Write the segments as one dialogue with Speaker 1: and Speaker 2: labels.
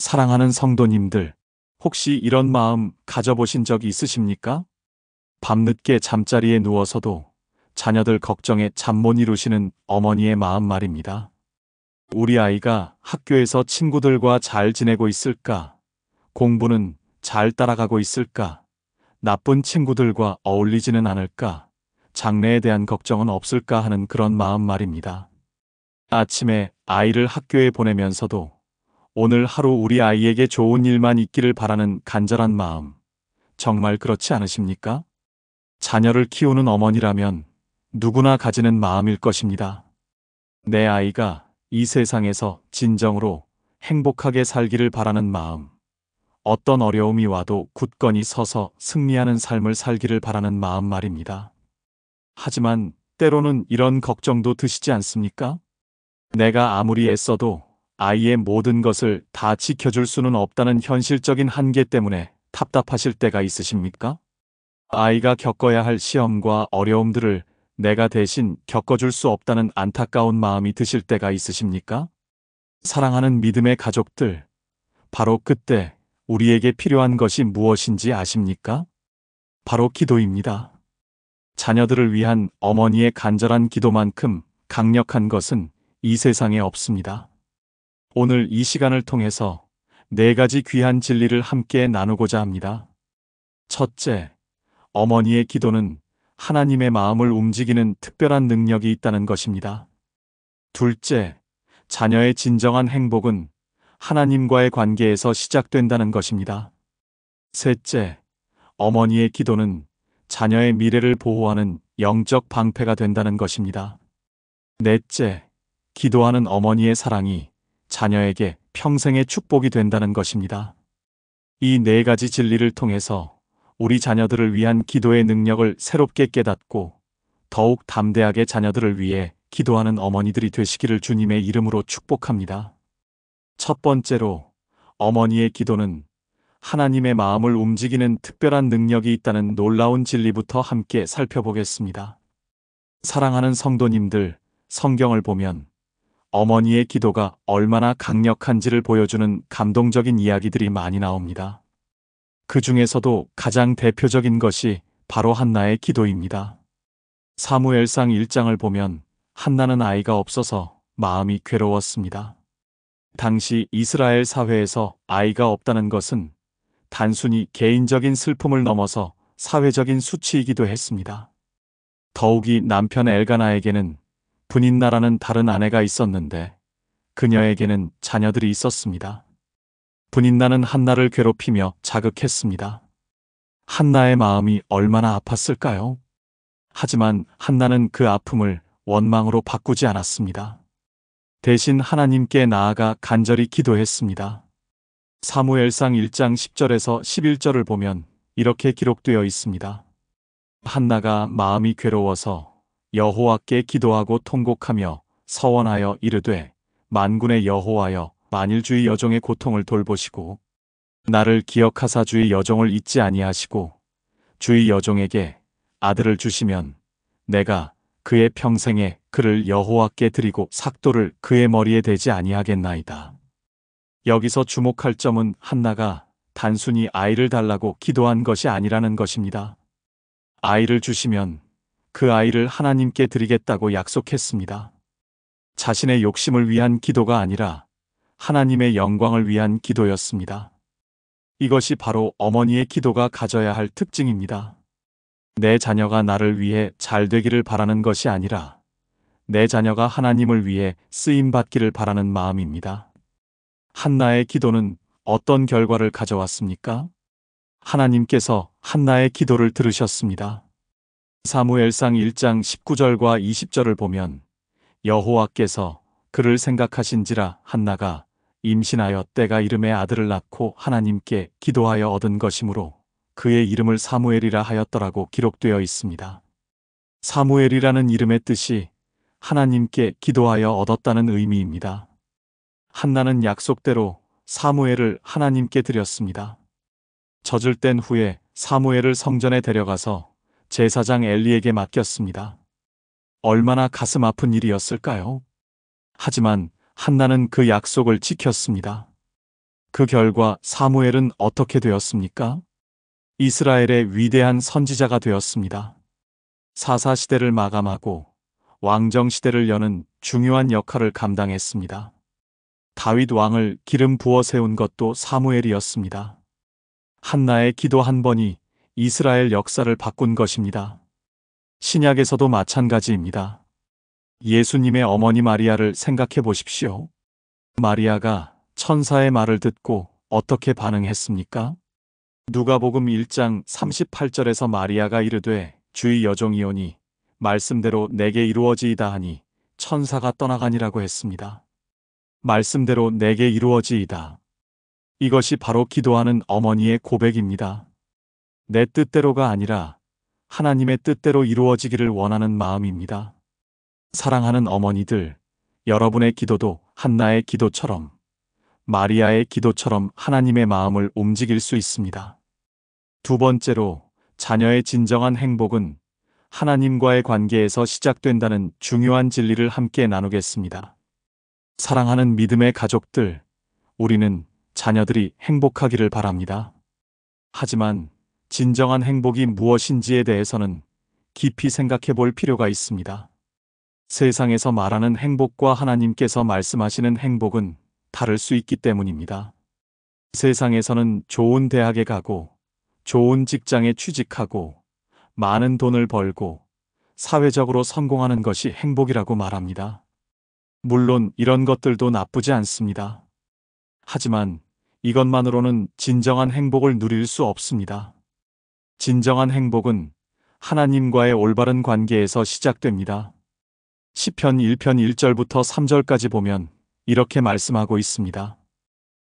Speaker 1: 사랑하는 성도님들, 혹시 이런 마음 가져보신 적이 있으십니까? 밤늦게 잠자리에 누워서도 자녀들 걱정에 잠 못 이루시는 어머니의 마음 말입니다. 우리 아이가 학교에서 친구들과 잘 지내고 있을까? 공부는 잘 따라가고 있을까? 나쁜 친구들과 어울리지는 않을까? 장래에 대한 걱정은 없을까 하는 그런 마음 말입니다. 아침에 아이를 학교에 보내면서도 오늘 하루 우리 아이에게 좋은 일만 있기를 바라는 간절한 마음, 정말 그렇지 않으십니까? 자녀를 키우는 어머니라면 누구나 가지는 마음일 것입니다. 내 아이가 이 세상에서 진정으로 행복하게 살기를 바라는 마음, 어떤 어려움이 와도 굳건히 서서 승리하는 삶을 살기를 바라는 마음 말입니다. 하지만 때로는 이런 걱정도 드시지 않습니까? 내가 아무리 애써도 아이의 모든 것을 다 지켜줄 수는 없다는 현실적인 한계 때문에 답답하실 때가 있으십니까? 아이가 겪어야 할 시험과 어려움들을 내가 대신 겪어줄 수 없다는 안타까운 마음이 드실 때가 있으십니까? 사랑하는 믿음의 가족들, 바로 그때 우리에게 필요한 것이 무엇인지 아십니까? 바로 기도입니다. 자녀들을 위한 어머니의 간절한 기도만큼 강력한 것은 이 세상에 없습니다. 오늘 이 시간을 통해서 4가지 귀한 진리를 함께 나누고자 합니다. 첫째, 어머니의 기도는 하나님의 마음을 움직이는 특별한 능력이 있다는 것입니다. 둘째, 자녀의 진정한 행복은 하나님과의 관계에서 시작된다는 것입니다. 셋째, 어머니의 기도는 자녀의 미래를 보호하는 영적 방패가 된다는 것입니다. 넷째, 기도하는 어머니의 사랑이 자녀에게 평생의 축복이 된다는 것입니다. 이 4가지 진리를 통해서 우리 자녀들을 위한 기도의 능력을 새롭게 깨닫고 더욱 담대하게 자녀들을 위해 기도하는 어머니들이 되시기를 주님의 이름으로 축복합니다. 첫 번째로, 어머니의 기도는 하나님의 마음을 움직이는 특별한 능력이 있다는 놀라운 진리부터 함께 살펴보겠습니다. 사랑하는 성도님들, 성경을 보면 어머니의 기도가 얼마나 강력한지를 보여주는 감동적인 이야기들이 많이 나옵니다. 그 중에서도 가장 대표적인 것이 바로 한나의 기도입니다. 사무엘상 1장을 보면 한나는 아이가 없어서 마음이 괴로웠습니다. 당시 이스라엘 사회에서 아이가 없다는 것은 단순히 개인적인 슬픔을 넘어서 사회적인 수치이기도 했습니다. 더욱이 남편 엘가나에게는 분인나라는 다른 아내가 있었는데 그녀에게는 자녀들이 있었습니다. 분인나는 한나를 괴롭히며 자극했습니다. 한나의 마음이 얼마나 아팠을까요? 하지만 한나는 그 아픔을 원망으로 바꾸지 않았습니다. 대신 하나님께 나아가 간절히 기도했습니다. 사무엘상 1장 10절에서 11절을 보면 이렇게 기록되어 있습니다. 한나가 마음이 괴로워서 여호와께 기도하고 통곡하며 서원하여 이르되 만군의 여호와여, 만일 주의 여종의 고통을 돌보시고 나를 기억하사 주의 여종을 잊지 아니하시고 주의 여종에게 아들을 주시면 내가 그의 평생에 그를 여호와께 드리고 삭도를 그의 머리에 대지 아니하겠나이다. 여기서 주목할 점은 한나가 단순히 아이를 달라고 기도한 것이 아니라는 것입니다. 아이를 주시면 그 아이를 하나님께 드리겠다고 약속했습니다. 자신의 욕심을 위한 기도가 아니라 하나님의 영광을 위한 기도였습니다. 이것이 바로 어머니의 기도가 가져야 할 특징입니다. 내 자녀가 나를 위해 잘 되기를 바라는 것이 아니라 내 자녀가 하나님을 위해 쓰임받기를 바라는 마음입니다. 한나의 기도는 어떤 결과를 가져왔습니까? 하나님께서 한나의 기도를 들으셨습니다. 사무엘상 1장 19절과 20절을 보면 여호와께서 그를 생각하신지라 한나가 임신하여 때가 이름에 아들을 낳고 하나님께 기도하여 얻은 것이므로 그의 이름을 사무엘이라 하였더라고 기록되어 있습니다. 사무엘이라는 이름의 뜻이 하나님께 기도하여 얻었다는 의미입니다. 한나는 약속대로 사무엘을 하나님께 드렸습니다. 젖을 뗀 후에 사무엘을 성전에 데려가서 제사장 엘리에게 맡겼습니다. 얼마나 가슴 아픈 일이었을까요? 하지만 한나는 그 약속을 지켰습니다. 그 결과 사무엘은 어떻게 되었습니까? 이스라엘의 위대한 선지자가 되었습니다. 사사시대를 마감하고 왕정시대를 여는 중요한 역할을 감당했습니다. 다윗 왕을 기름 부어 세운 것도 사무엘이었습니다. 한나의 기도 한 번이 이스라엘 역사를 바꾼 것입니다. 신약에서도 마찬가지입니다. 예수님의 어머니 마리아를 생각해 보십시오. 마리아가 천사의 말을 듣고 어떻게 반응했습니까? 누가복음 1장 38절에서 마리아가 이르되 주의 여종이오니 말씀대로 내게 이루어지이다 하니 천사가 떠나가니라고 했습니다. 말씀대로 내게 이루어지이다. 이것이 바로 기도하는 어머니의 고백입니다. 내 뜻대로가 아니라 하나님의 뜻대로 이루어지기를 원하는 마음입니다. 사랑하는 어머니들, 여러분의 기도도 한나의 기도처럼, 마리아의 기도처럼 하나님의 마음을 움직일 수 있습니다. 두 번째로, 자녀의 진정한 행복은 하나님과의 관계에서 시작된다는 중요한 진리를 함께 나누겠습니다. 사랑하는 믿음의 가족들, 우리는 자녀들이 행복하기를 바랍니다. 하지만 진정한 행복이 무엇인지에 대해서는 깊이 생각해 볼 필요가 있습니다. 세상에서 말하는 행복과 하나님께서 말씀하시는 행복은 다를 수 있기 때문입니다. 세상에서는 좋은 대학에 가고, 좋은 직장에 취직하고, 많은 돈을 벌고, 사회적으로 성공하는 것이 행복이라고 말합니다. 물론 이런 것들도 나쁘지 않습니다. 하지만 이것만으로는 진정한 행복을 누릴 수 없습니다. 진정한 행복은 하나님과의 올바른 관계에서 시작됩니다. 시편 1편 1절부터 3절까지 보면 이렇게 말씀하고 있습니다.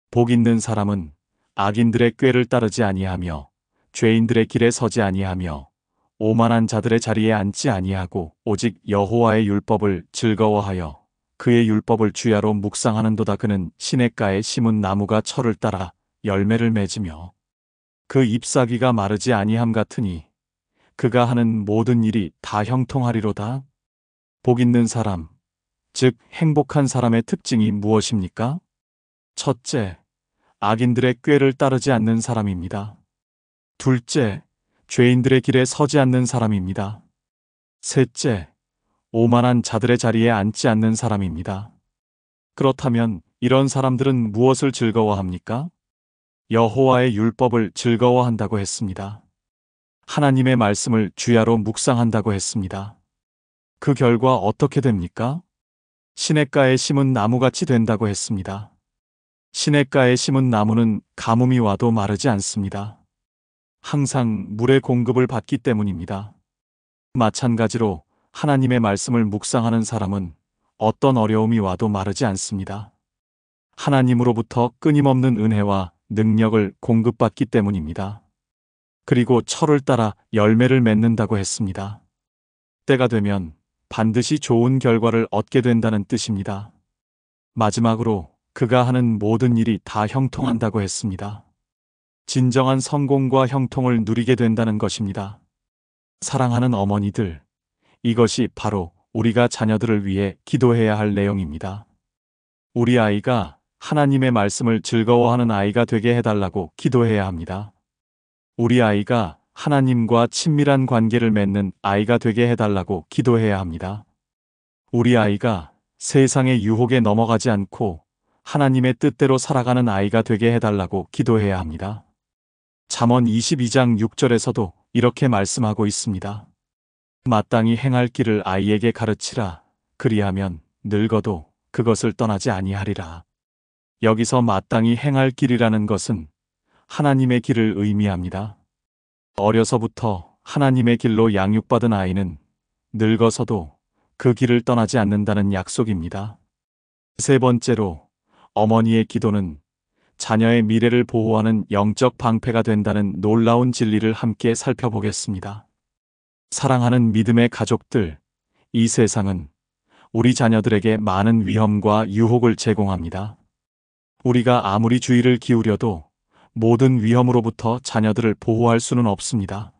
Speaker 1: 복 있는 사람은 악인들의 꾀를 따르지 아니하며 죄인들의 길에 서지 아니하며 오만한 자들의 자리에 앉지 아니하고 오직 여호와의 율법을 즐거워하여 그의 율법을 주야로 묵상하는도다. 그는 시냇가에 심은 나무가 철을 따라 열매를 맺으며 그 잎사귀가 마르지 아니함 같으니 그가 하는 모든 일이 다 형통하리로다. 복 있는 사람, 즉 행복한 사람의 특징이 무엇입니까? 첫째, 악인들의 꾀를 따르지 않는 사람입니다. 둘째, 죄인들의 길에 서지 않는 사람입니다. 셋째, 오만한 자들의 자리에 앉지 않는 사람입니다. 그렇다면 이런 사람들은 무엇을 즐거워합니까? 여호와의 율법을 즐거워한다고 했습니다. 하나님의 말씀을 주야로 묵상한다고 했습니다. 그 결과 어떻게 됩니까? 시냇가에 심은 나무같이 된다고 했습니다. 시냇가에 심은 나무는 가뭄이 와도 마르지 않습니다. 항상 물의 공급을 받기 때문입니다. 마찬가지로 하나님의 말씀을 묵상하는 사람은 어떤 어려움이 와도 마르지 않습니다. 하나님으로부터 끊임없는 은혜와 능력을 공급받기 때문입니다. 그리고 철을 따라 열매를 맺는다고 했습니다. 때가 되면 반드시 좋은 결과를 얻게 된다는 뜻입니다. 마지막으로 그가 하는 모든 일이 다 형통한다고 했습니다. 진정한 성공과 형통을 누리게 된다는 것입니다. 사랑하는 어머니들, 이것이 바로 우리가 자녀들을 위해 기도해야 할 내용입니다. 우리 아이가 하나님의 말씀을 즐거워하는 아이가 되게 해달라고 기도해야 합니다. 우리 아이가 하나님과 친밀한 관계를 맺는 아이가 되게 해달라고 기도해야 합니다. 우리 아이가 세상의 유혹에 넘어가지 않고 하나님의 뜻대로 살아가는 아이가 되게 해달라고 기도해야 합니다. 잠언 22장 6절에서도 이렇게 말씀하고 있습니다. 마땅히 행할 길을 아이에게 가르치라. 그리하면 늙어도 그것을 떠나지 아니하리라. 여기서 마땅히 행할 길이라는 것은 하나님의 길을 의미합니다. 어려서부터 하나님의 길로 양육받은 아이는 늙어서도 그 길을 떠나지 않는다는 약속입니다. 세 번째로, 어머니의 기도는 자녀의 미래를 보호하는 영적 방패가 된다는 놀라운 진리를 함께 살펴보겠습니다. 사랑하는 믿음의 가족들, 이 세상은 우리 자녀들에게 많은 위험과 유혹을 제공합니다. 우리가 아무리 주의를 기울여도 모든 위험으로부터 자녀들을 보호할 수는 없습니다.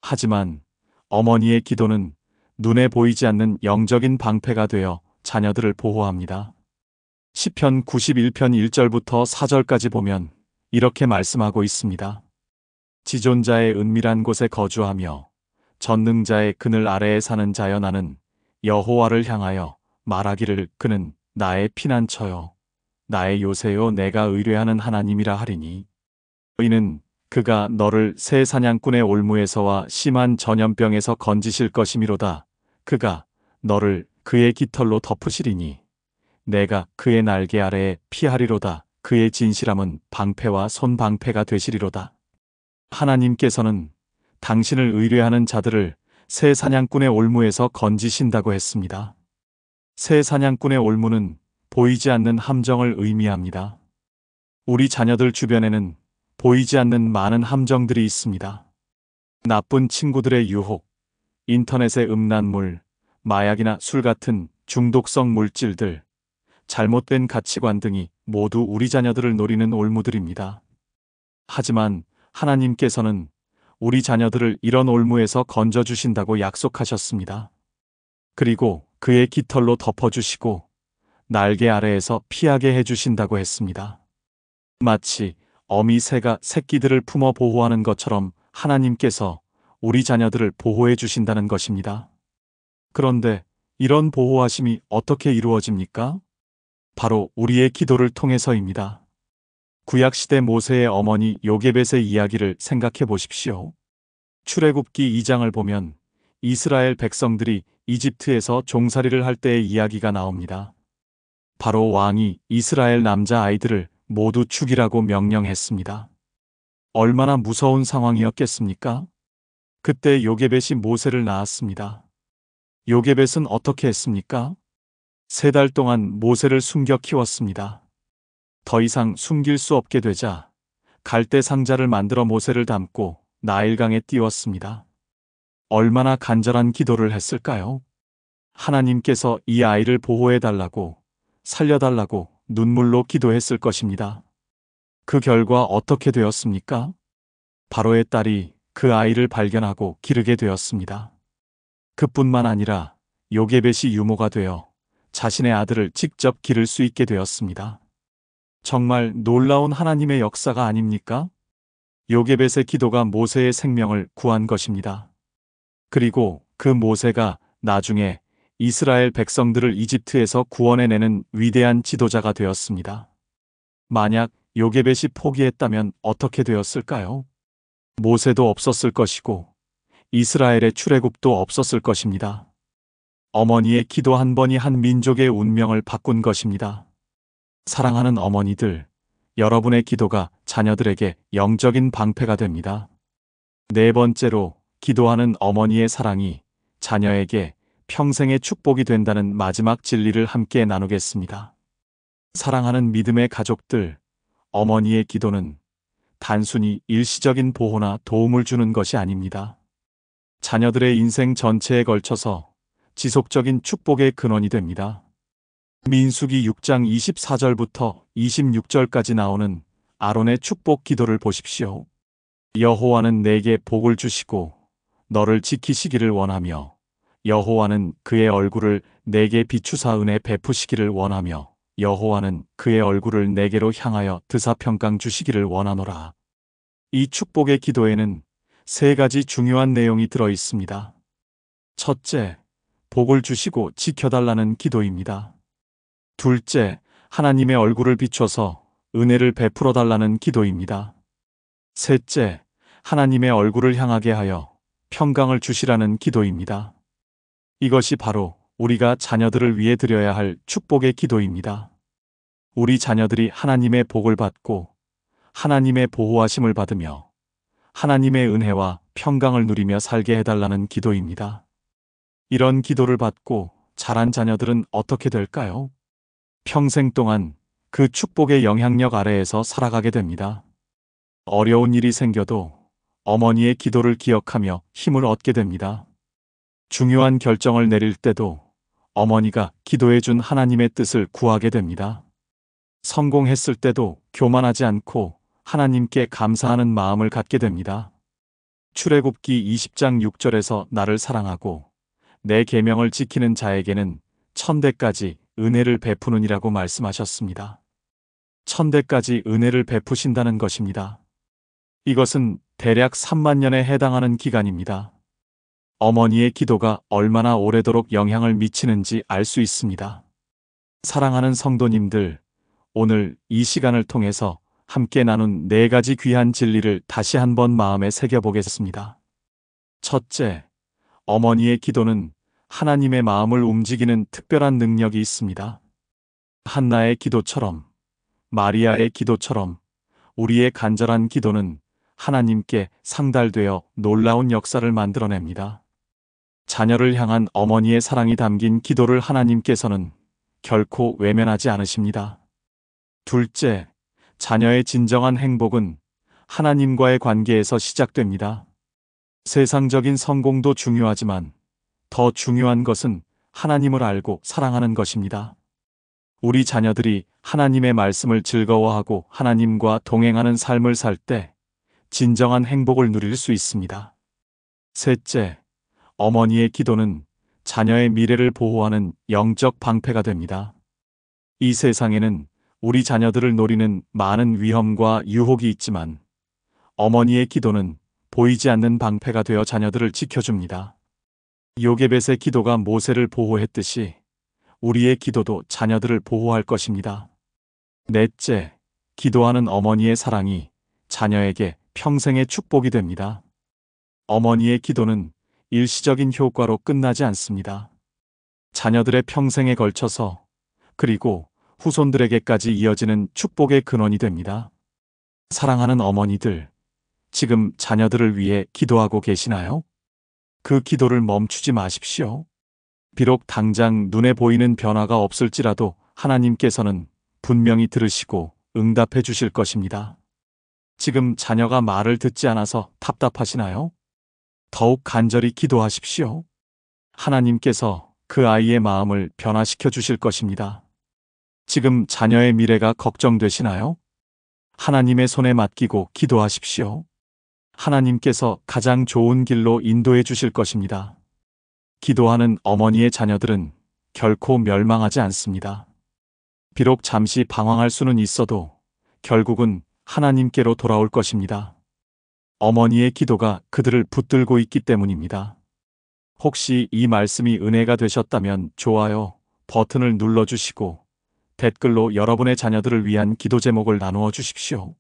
Speaker 1: 하지만 어머니의 기도는 눈에 보이지 않는 영적인 방패가 되어 자녀들을 보호합니다. 시편 91편 1절부터 4절까지 보면 이렇게 말씀하고 있습니다. 지존자의 은밀한 곳에 거주하며 전능자의 그늘 아래에 사는 자여, 나는 여호와를 향하여 말하기를 그는 나의 피난처요 나의 요새요 내가 의뢰하는 하나님이라 하리니, 이는 그가 너를 새 사냥꾼의 올무에서와 심한 전염병에서 건지실 것이미로다. 그가 너를 그의 깃털로 덮으시리니 내가 그의 날개 아래에 피하리로다. 그의 진실함은 방패와 손방패가 되시리로다. 하나님께서는 당신을 의뢰하는 자들을 새 사냥꾼의 올무에서 건지신다고 했습니다. 새 사냥꾼의 올무는 보이지 않는 함정을 의미합니다. 우리 자녀들 주변에는 보이지 않는 많은 함정들이 있습니다. 나쁜 친구들의 유혹, 인터넷의 음란물, 마약이나 술 같은 중독성 물질들, 잘못된 가치관 등이 모두 우리 자녀들을 노리는 올무들입니다. 하지만 하나님께서는 우리 자녀들을 이런 올무에서 건져주신다고 약속하셨습니다. 그리고 그의 깃털로 덮어주시고 날개 아래에서 피하게 해주신다고 했습니다. 마치 어미 새가 새끼들을 품어 보호하는 것처럼 하나님께서 우리 자녀들을 보호해 주신다는 것입니다. 그런데 이런 보호하심이 어떻게 이루어집니까? 바로 우리의 기도를 통해서입니다. 구약시대 모세의 어머니 요게벳의 이야기를 생각해 보십시오. 출애굽기 2장을 보면 이스라엘 백성들이 이집트에서 종살이를 할 때의 이야기가 나옵니다. 바로 왕이 이스라엘 남자 아이들을 모두 죽이라고 명령했습니다. 얼마나 무서운 상황이었겠습니까? 그때 요게벳이 모세를 낳았습니다. 요게벳은 어떻게 했습니까? 3달 동안 모세를 숨겨 키웠습니다. 더 이상 숨길 수 없게 되자 갈대 상자를 만들어 모세를 담고 나일강에 띄웠습니다. 얼마나 간절한 기도를 했을까요? 하나님께서 이 아이를 보호해달라고, 살려달라고 눈물로 기도했을 것입니다. 그 결과 어떻게 되었습니까? 바로의 딸이 그 아이를 발견하고 기르게 되었습니다. 그뿐만 아니라 요게벳이 유모가 되어 자신의 아들을 직접 기를 수 있게 되었습니다. 정말 놀라운 하나님의 역사가 아닙니까? 요게벳의 기도가 모세의 생명을 구한 것입니다. 그리고 그 모세가 나중에 이스라엘 백성들을 이집트에서 구원해내는 위대한 지도자가 되었습니다. 만약 요게벳이 포기했다면 어떻게 되었을까요? 모세도 없었을 것이고 이스라엘의 출애굽도 없었을 것입니다. 어머니의 기도 한 번이 한 민족의 운명을 바꾼 것입니다. 사랑하는 어머니들, 여러분의 기도가 자녀들에게 영적인 방패가 됩니다. 4번째로, 기도하는 어머니의 사랑이 자녀에게 평생의 축복이 된다는 마지막 진리를 함께 나누겠습니다. 사랑하는 믿음의 가족들, 어머니의 기도는 단순히 일시적인 보호나 도움을 주는 것이 아닙니다. 자녀들의 인생 전체에 걸쳐서 지속적인 축복의 근원이 됩니다. 민수기 6장 24절부터 26절까지 나오는 아론의 축복 기도를 보십시오. 여호와는 내게 복을 주시고 너를 지키시기를 원하며, 여호와는 그의 얼굴을 내게 비추사 은혜 베푸시기를 원하며, 여호와는 그의 얼굴을 내게로 향하여 드사 평강 주시기를 원하노라. 이 축복의 기도에는 3가지 중요한 내용이 들어 있습니다. 첫째, 복을 주시고 지켜달라는 기도입니다. 둘째, 하나님의 얼굴을 비춰서 은혜를 베풀어 달라는 기도입니다. 셋째, 하나님의 얼굴을 향하게 하여 평강을 주시라는 기도입니다. 이것이 바로 우리가 자녀들을 위해 드려야 할 축복의 기도입니다. 우리 자녀들이 하나님의 복을 받고 하나님의 보호하심을 받으며 하나님의 은혜와 평강을 누리며 살게 해달라는 기도입니다. 이런 기도를 받고 자란 자녀들은 어떻게 될까요? 평생 동안 그 축복의 영향력 아래에서 살아가게 됩니다. 어려운 일이 생겨도 어머니의 기도를 기억하며 힘을 얻게 됩니다. 중요한 결정을 내릴 때도 어머니가 기도해 준 하나님의 뜻을 구하게 됩니다. 성공했을 때도 교만하지 않고 하나님께 감사하는 마음을 갖게 됩니다. 출애굽기 20장 6절에서 나를 사랑하고 내 계명을 지키는 자에게는 천대까지 은혜를 베푸느니라고 말씀하셨습니다. 1000대까지 은혜를 베푸신다는 것입니다. 이것은 대략 3만 년에 해당하는 기간입니다. 어머니의 기도가 얼마나 오래도록 영향을 미치는지 알 수 있습니다. 사랑하는 성도님들, 오늘 이 시간을 통해서 함께 나눈 4가지 귀한 진리를 다시 한번 마음에 새겨보겠습니다. 첫째, 어머니의 기도는 하나님의 마음을 움직이는 특별한 능력이 있습니다. 한나의 기도처럼, 마리아의 기도처럼 우리의 간절한 기도는 하나님께 상달되어 놀라운 역사를 만들어냅니다. 자녀를 향한 어머니의 사랑이 담긴 기도를 하나님께서는 결코 외면하지 않으십니다. 둘째, 자녀의 진정한 행복은 하나님과의 관계에서 시작됩니다. 세상적인 성공도 중요하지만 더 중요한 것은 하나님을 알고 사랑하는 것입니다. 우리 자녀들이 하나님의 말씀을 즐거워하고 하나님과 동행하는 삶을 살 때 진정한 행복을 누릴 수 있습니다. 셋째, 어머니의 기도는 자녀의 미래를 보호하는 영적 방패가 됩니다. 이 세상에는 우리 자녀들을 노리는 많은 위험과 유혹이 있지만 어머니의 기도는 보이지 않는 방패가 되어 자녀들을 지켜줍니다. 요게벳의 기도가 모세를 보호했듯이 우리의 기도도 자녀들을 보호할 것입니다. 넷째, 기도하는 어머니의 사랑이 자녀에게 평생의 축복이 됩니다. 어머니의 기도는 일시적인 효과로 끝나지 않습니다. 자녀들의 평생에 걸쳐서 그리고 후손들에게까지 이어지는 축복의 근원이 됩니다. 사랑하는 어머니들, 지금 자녀들을 위해 기도하고 계시나요? 그 기도를 멈추지 마십시오. 비록 당장 눈에 보이는 변화가 없을지라도 하나님께서는 분명히 들으시고 응답해 주실 것입니다. 지금 자녀가 말을 듣지 않아서 답답하시나요? 더욱 간절히 기도하십시오. 하나님께서 그 아이의 마음을 변화시켜 주실 것입니다. 지금 자녀의 미래가 걱정되시나요? 하나님의 손에 맡기고 기도하십시오. 하나님께서 가장 좋은 길로 인도해 주실 것입니다. 기도하는 어머니의 자녀들은 결코 멸망하지 않습니다. 비록 잠시 방황할 수는 있어도 결국은 하나님께로 돌아올 것입니다. 어머니의 기도가 그들을 붙들고 있기 때문입니다. 혹시 이 말씀이 은혜가 되셨다면 좋아요 버튼을 눌러주시고 댓글로 여러분의 자녀들을 위한 기도 제목을 나누어 주십시오.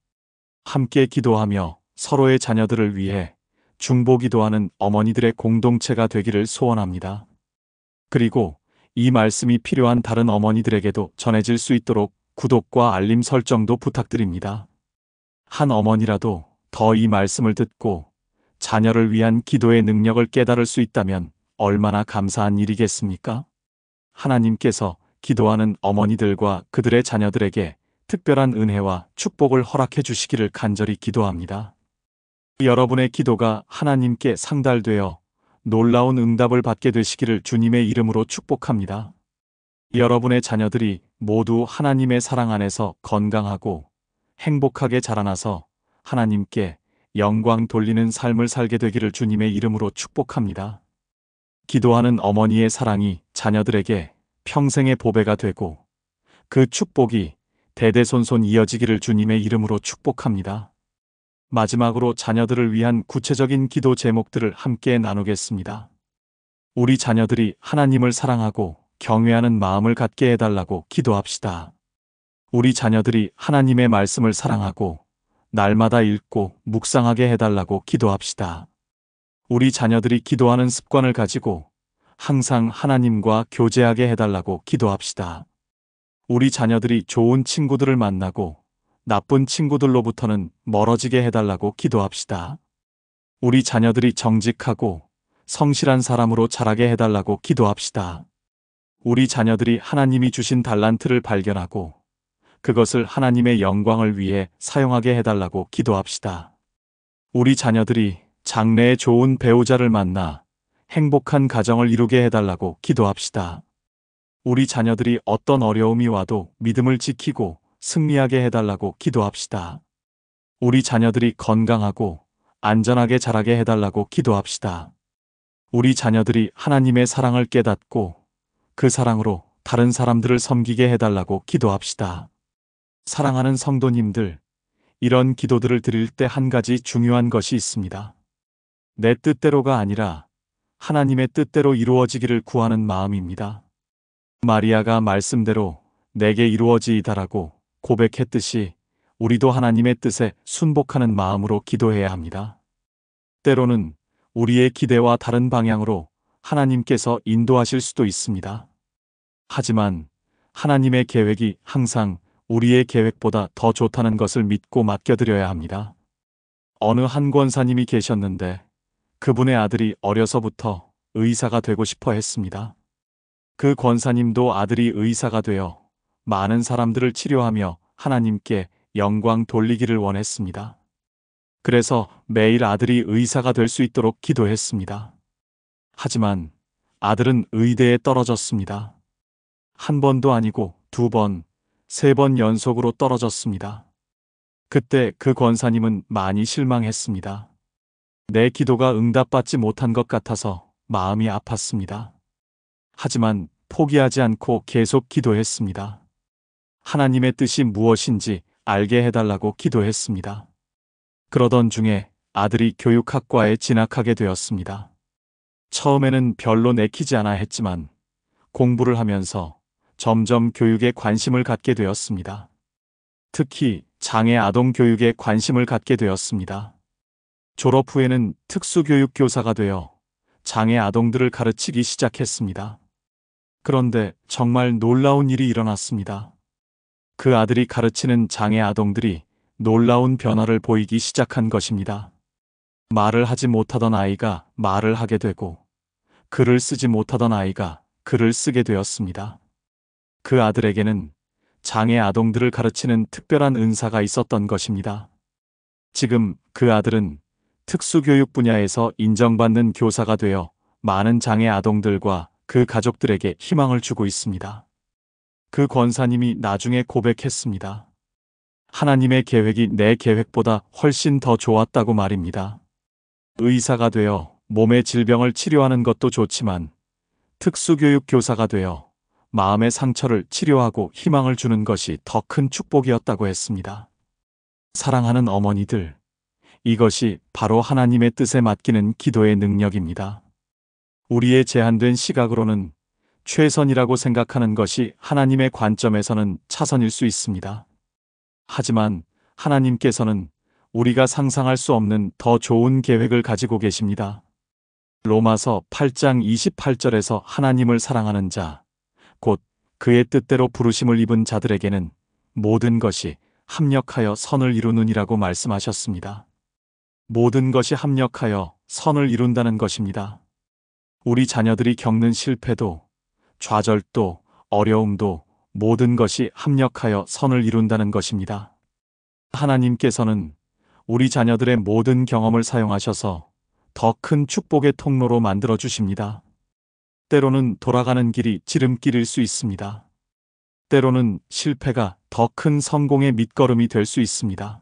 Speaker 1: 함께 기도하며 서로의 자녀들을 위해 중보기도하는 어머니들의 공동체가 되기를 소원합니다. 그리고 이 말씀이 필요한 다른 어머니들에게도 전해질 수 있도록 구독과 알림 설정도 부탁드립니다. 한 어머니라도 더 이 말씀을 듣고 자녀를 위한 기도의 능력을 깨달을 수 있다면 얼마나 감사한 일이겠습니까? 하나님께서 기도하는 어머니들과 그들의 자녀들에게 특별한 은혜와 축복을 허락해 주시기를 간절히 기도합니다. 여러분의 기도가 하나님께 상달되어 놀라운 응답을 받게 되시기를 주님의 이름으로 축복합니다. 여러분의 자녀들이 모두 하나님의 사랑 안에서 건강하고 행복하게 자라나서 하나님께 영광 돌리는 삶을 살게 되기를 주님의 이름으로 축복합니다. 기도하는 어머니의 사랑이 자녀들에게 평생의 보배가 되고 그 축복이 대대손손 이어지기를 주님의 이름으로 축복합니다. 마지막으로 자녀들을 위한 구체적인 기도 제목들을 함께 나누겠습니다. 우리 자녀들이 하나님을 사랑하고 경외하는 마음을 갖게 해달라고 기도합시다. 우리 자녀들이 하나님의 말씀을 사랑하고 날마다 읽고 묵상하게 해달라고 기도합시다. 우리 자녀들이 기도하는 습관을 가지고 항상 하나님과 교제하게 해달라고 기도합시다. 우리 자녀들이 좋은 친구들을 만나고 나쁜 친구들로부터는 멀어지게 해달라고 기도합시다. 우리 자녀들이 정직하고 성실한 사람으로 자라게 해달라고 기도합시다. 우리 자녀들이 하나님이 주신 달란트를 발견하고 그것을 하나님의 영광을 위해 사용하게 해달라고 기도합시다. 우리 자녀들이 장래에 좋은 배우자를 만나 행복한 가정을 이루게 해달라고 기도합시다. 우리 자녀들이 어떤 어려움이 와도 믿음을 지키고 승리하게 해달라고 기도합시다. 우리 자녀들이 건강하고 안전하게 자라게 해달라고 기도합시다. 우리 자녀들이 하나님의 사랑을 깨닫고 그 사랑으로 다른 사람들을 섬기게 해달라고 기도합시다. 사랑하는 성도님들, 이런 기도들을 드릴 때 한 가지 중요한 것이 있습니다. 내 뜻대로가 아니라 하나님의 뜻대로 이루어지기를 구하는 마음입니다. 마리아가 말씀대로 내게 이루어지이다라고 고백했듯이 우리도 하나님의 뜻에 순복하는 마음으로 기도해야 합니다. 때로는 우리의 기대와 다른 방향으로 하나님께서 인도하실 수도 있습니다. 하지만 하나님의 계획이 항상 우리의 계획보다 더 좋다는 것을 믿고 맡겨드려야 합니다. 어느 한 권사님이 계셨는데 그분의 아들이 어려서부터 의사가 되고 싶어 했습니다. 그 권사님도 아들이 의사가 되어 많은 사람들을 치료하며 하나님께 영광 돌리기를 원했습니다. 그래서 매일 아들이 의사가 될 수 있도록 기도했습니다. 하지만 아들은 의대에 떨어졌습니다. 한 번도 아니고 2번, 3번 연속으로 떨어졌습니다. 그때 그 권사님은 많이 실망했습니다. 내 기도가 응답받지 못한 것 같아서 마음이 아팠습니다. 하지만 포기하지 않고 계속 기도했습니다. 하나님의 뜻이 무엇인지 알게 해달라고 기도했습니다. 그러던 중에 아들이 교육학과에 진학하게 되었습니다. 처음에는 별로 내키지 않아 했지만 공부를 하면서 점점 교육에 관심을 갖게 되었습니다. 특히 장애 아동 교육에 관심을 갖게 되었습니다. 졸업 후에는 특수교육 교사가 되어 장애 아동들을 가르치기 시작했습니다. 그런데 정말 놀라운 일이 일어났습니다. 그 아들이 가르치는 장애 아동들이 놀라운 변화를 보이기 시작한 것입니다. 말을 하지 못하던 아이가 말을 하게 되고 글을 쓰지 못하던 아이가 글을 쓰게 되었습니다. 그 아들에게는 장애 아동들을 가르치는 특별한 은사가 있었던 것입니다. 지금 그 아들은 특수교육 분야에서 인정받는 교사가 되어 많은 장애 아동들과 그 가족들에게 희망을 주고 있습니다. 그 권사님이 나중에 고백했습니다. 하나님의 계획이 내 계획보다 훨씬 더 좋았다고 말입니다. 의사가 되어 몸의 질병을 치료하는 것도 좋지만 특수교육 교사가 되어 마음의 상처를 치료하고 희망을 주는 것이 더 큰 축복이었다고 했습니다. 사랑하는 어머니들, 이것이 바로 하나님의 뜻에 맡기는 기도의 능력입니다. 우리의 제한된 시각으로는 최선이라고 생각하는 것이 하나님의 관점에서는 차선일 수 있습니다. 하지만 하나님께서는 우리가 상상할 수 없는 더 좋은 계획을 가지고 계십니다. 로마서 8장 28절에서 하나님을 사랑하는 자, 곧 그의 뜻대로 부르심을 입은 자들에게는 모든 것이 합력하여 선을 이루느니라고 말씀하셨습니다. 모든 것이 합력하여 선을 이룬다는 것입니다. 우리 자녀들이 겪는 실패도, 좌절도, 어려움도 모든 것이 합력하여 선을 이룬다는 것입니다. 하나님께서는 우리 자녀들의 모든 경험을 사용하셔서 더 큰 축복의 통로로 만들어 주십니다. 때로는 돌아가는 길이 지름길일 수 있습니다. 때로는 실패가 더 큰 성공의 밑거름이 될 수 있습니다.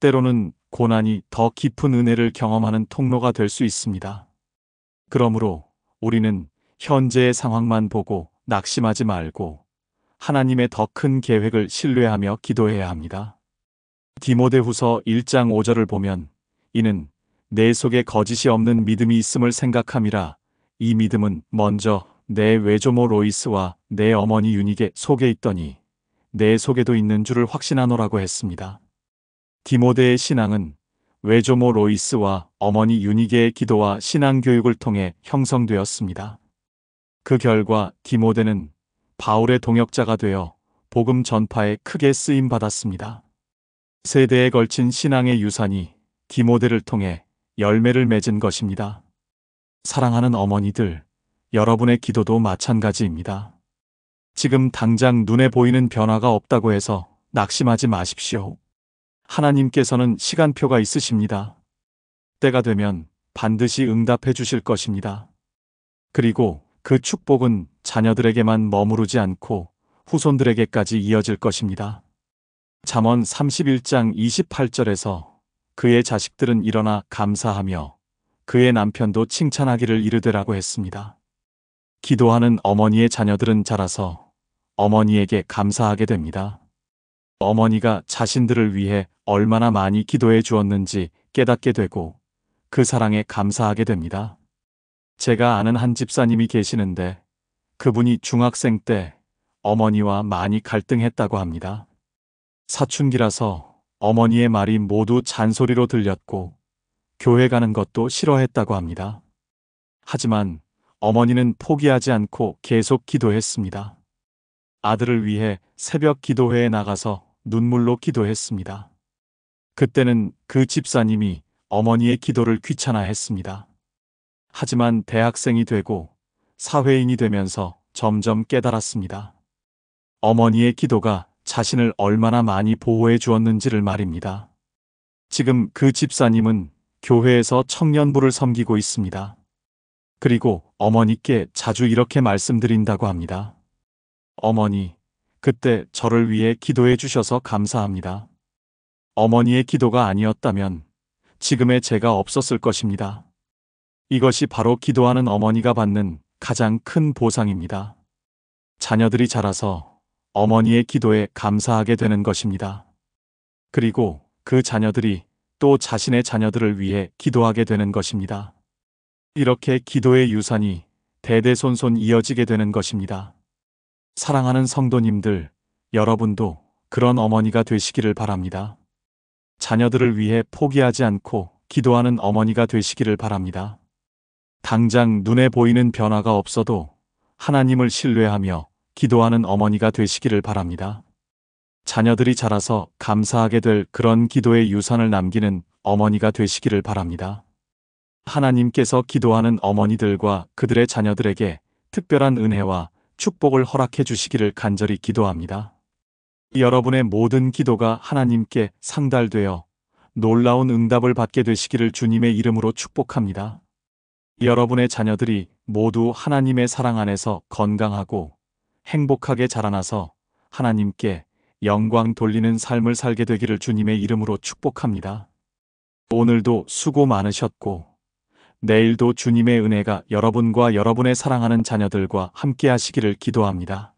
Speaker 1: 때로는 고난이 더 깊은 은혜를 경험하는 통로가 될 수 있습니다. 그러므로 우리는 현재의 상황만 보고 낙심하지 말고 하나님의 더 큰 계획을 신뢰하며 기도해야 합니다. 디모데후서 1장 5절을 보면 이는 내 속에 거짓이 없는 믿음이 있음을 생각함이라. 이 믿음은 먼저 내 외조모 로이스와 내 어머니 유니게 속에 있더니 내 속에도 있는 줄을 확신하노라고 했습니다. 디모데의 신앙은 외조모 로이스와 어머니 유니게의 기도와 신앙교육을 통해 형성되었습니다. 그 결과 디모데는 바울의 동역자가 되어 복음 전파에 크게 쓰임받았습니다. 세대에 걸친 신앙의 유산이 디모데를 통해 열매를 맺은 것입니다. 사랑하는 어머니들, 여러분의 기도도 마찬가지입니다. 지금 당장 눈에 보이는 변화가 없다고 해서 낙심하지 마십시오. 하나님께서는 시간표가 있으십니다. 때가 되면 반드시 응답해 주실 것입니다. 그리고 그 축복은 자녀들에게만 머무르지 않고 후손들에게까지 이어질 것입니다. 잠언 31장 28절에서 그의 자식들은 일어나 감사하며 그의 남편도 칭찬하기를 이르되라고 했습니다. 기도하는 어머니의 자녀들은 자라서 어머니에게 감사하게 됩니다. 어머니가 자신들을 위해 얼마나 많이 기도해 주었는지 깨닫게 되고 그 사랑에 감사하게 됩니다. 제가 아는 한 집사님이 계시는데 그분이 중학생 때 어머니와 많이 갈등했다고 합니다. 사춘기라서 어머니의 말이 모두 잔소리로 들렸고 교회 가는 것도 싫어했다고 합니다. 하지만 어머니는 포기하지 않고 계속 기도했습니다. 아들을 위해 새벽 기도회에 나가서 눈물로 기도했습니다. 그때는 그 집사님이 어머니의 기도를 귀찮아했습니다. 하지만 대학생이 되고 사회인이 되면서 점점 깨달았습니다. 어머니의 기도가 자신을 얼마나 많이 보호해 주었는지를 말입니다. 지금 그 집사님은 교회에서 청년부를 섬기고 있습니다. 그리고 어머니께 자주 이렇게 말씀드린다고 합니다. 어머니, 그때 저를 위해 기도해 주셔서 감사합니다. 어머니의 기도가 아니었다면 지금의 제가 없었을 것입니다. 이것이 바로 기도하는 어머니가 받는 가장 큰 보상입니다. 자녀들이 자라서 어머니의 기도에 감사하게 되는 것입니다. 그리고 그 자녀들이 또 자신의 자녀들을 위해 기도하게 되는 것입니다. 이렇게 기도의 유산이 대대손손 이어지게 되는 것입니다. 사랑하는 성도님들, 여러분도 그런 어머니가 되시기를 바랍니다. 자녀들을 위해 포기하지 않고 기도하는 어머니가 되시기를 바랍니다. 당장 눈에 보이는 변화가 없어도 하나님을 신뢰하며 기도하는 어머니가 되시기를 바랍니다. 자녀들이 자라서 감사하게 될 그런 기도의 유산을 남기는 어머니가 되시기를 바랍니다. 하나님께서 기도하는 어머니들과 그들의 자녀들에게 특별한 은혜와 축복을 허락해 주시기를 간절히 기도합니다. 여러분의 모든 기도가 하나님께 상달되어 놀라운 응답을 받게 되시기를 주님의 이름으로 축복합니다. 여러분의 자녀들이 모두 하나님의 사랑 안에서 건강하고 행복하게 자라나서 하나님께 영광 돌리는 삶을 살게 되기를 주님의 이름으로 축복합니다. 오늘도 수고 많으셨고 내일도 주님의 은혜가 여러분과 여러분의 사랑하는 자녀들과 함께 하시기를 기도합니다.